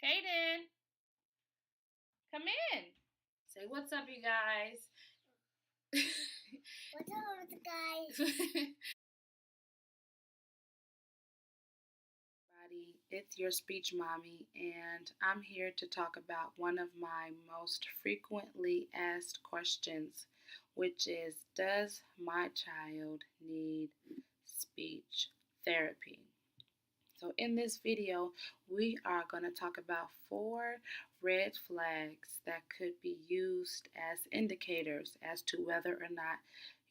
Kaden, come in. Say what's up, you guys. What's up, guys? Everybody, it's your speech mommy, and I'm here to talk about one of my most frequently asked questions, which is, does my child need speech therapy? So in this video, we are going to talk about 4 red flags that could be used as indicators as to whether or not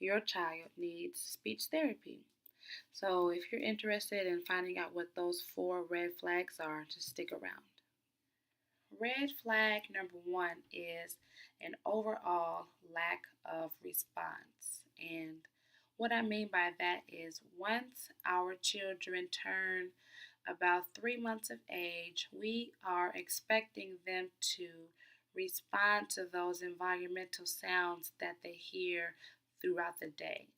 your child needs speech therapy. So if you're interested in finding out what those 4 red flags are, just stick around. Red flag number 1 is an overall lack of response. And what I mean by that is once our children turn about 3 months of age, we are expecting them to respond to those environmental sounds that they hear throughout the day,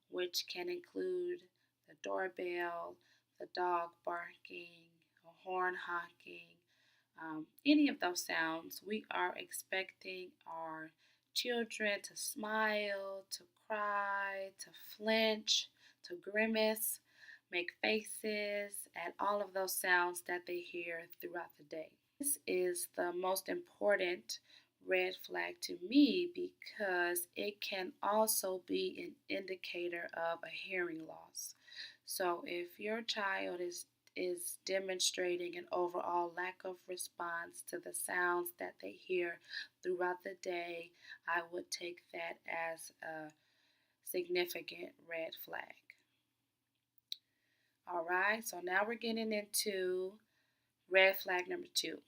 which can include the doorbell, the dog barking, a horn honking, any of those sounds. We are expecting our children to smile, to cry, to flinch, to grimace, make faces at all of those sounds that they hear throughout the day. This is the most important red flag to me because it can also be an indicator of a hearing loss. So if your child is demonstrating an overall lack of response to the sounds that they hear throughout the day, I would take that as a significant red flag. All right, so now we're getting into red flag number 2,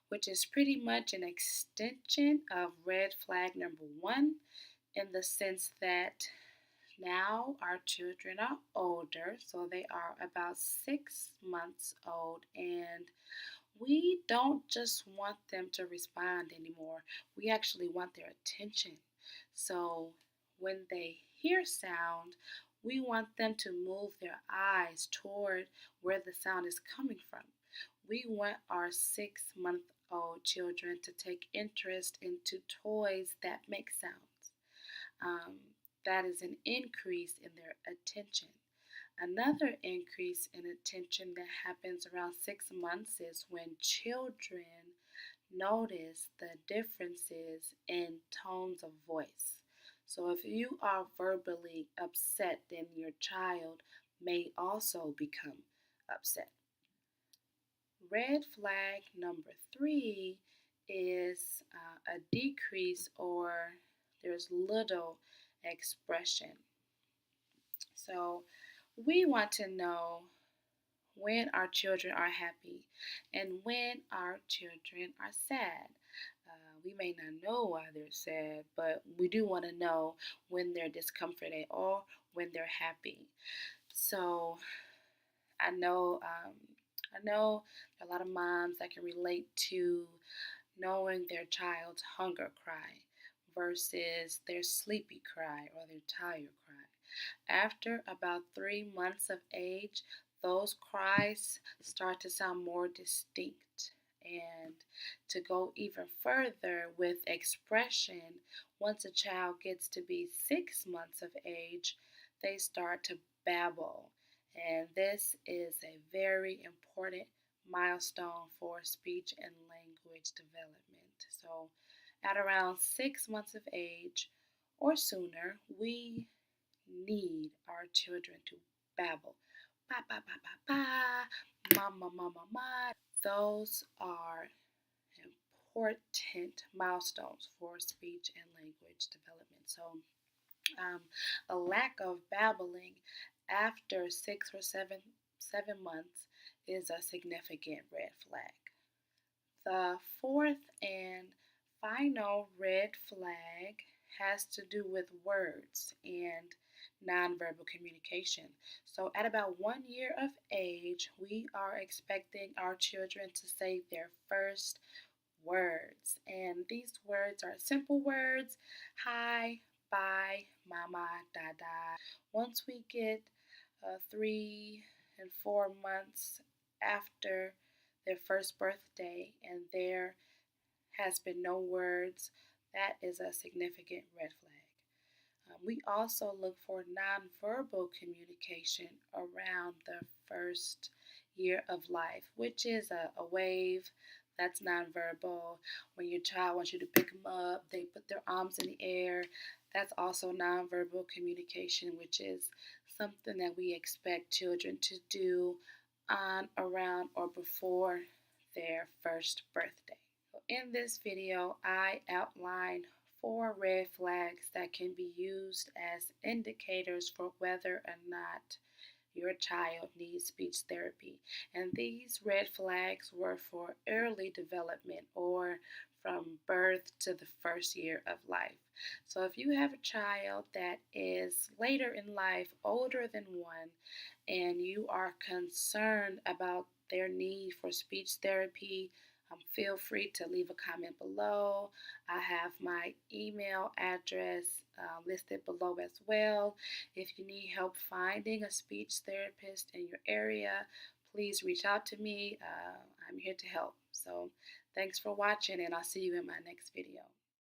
which is pretty much an extension of red flag number 1 in the sense that now our children are older, so they are about 6 months old, and we don't just want them to respond anymore. We actually want their attention. So when they hear sound, we want them to move their eyes toward where the sound is coming from. We want our 6-month-old children to take interest into toys that make sounds. That is an increase in their attention. Another increase in attention that happens around 6 months is when children notice the differences in tones of voice. So if you are verbally upset, then your child may also become upset. Red flag number 3 is a decrease or there's little expression. So we want to know when our children are happy and when our children are sad. We may not know why they're sad, but we do want to know when they're discomforted or when they're happy. So I know a lot of moms that can relate to knowing their child's hunger cry versus their sleepy cry or their tired cry. After about 3 months of age, those cries start to sound more distinct. And to go even further with expression, once a child gets to be 6 months of age, they start to babble. And this is a very important milestone for speech and language development. So, at around 6 months of age or sooner, we need our children to babble. Ba ba ba ba ba, mama mama ma. Those are important milestones for speech and language development. So, a lack of babbling after 6 or 7 months is a significant red flag. The fourth and final red flag has to do with words and nonverbal communication. So, at about 1 year of age, we are expecting our children to say their first words. And these words are simple words: hi, bye, mama, dada. Once we get 3 and 4 months after their first birthday and there has been no words, that is a significant red flag. We also look for nonverbal communication around the first year of life, which is a wave. That's nonverbal. When your child wants you to pick them up, they put their arms in the air. That's also nonverbal communication, which is something that we expect children to do on, around, or before their first birthday. So in this video, I outline 4 red flags that can be used as indicators for whether or not your child needs speech therapy. And these red flags were for early development or from birth to the first year of life. So if you have a child that is later in life, older than 1, and you are concerned about their need for speech therapy, feel free to leave a comment below. I have my email address listed below as well. If you need help finding a speech therapist in your area, please reach out to me. I'm here to help. So thanks for watching, and I'll see you in my next video.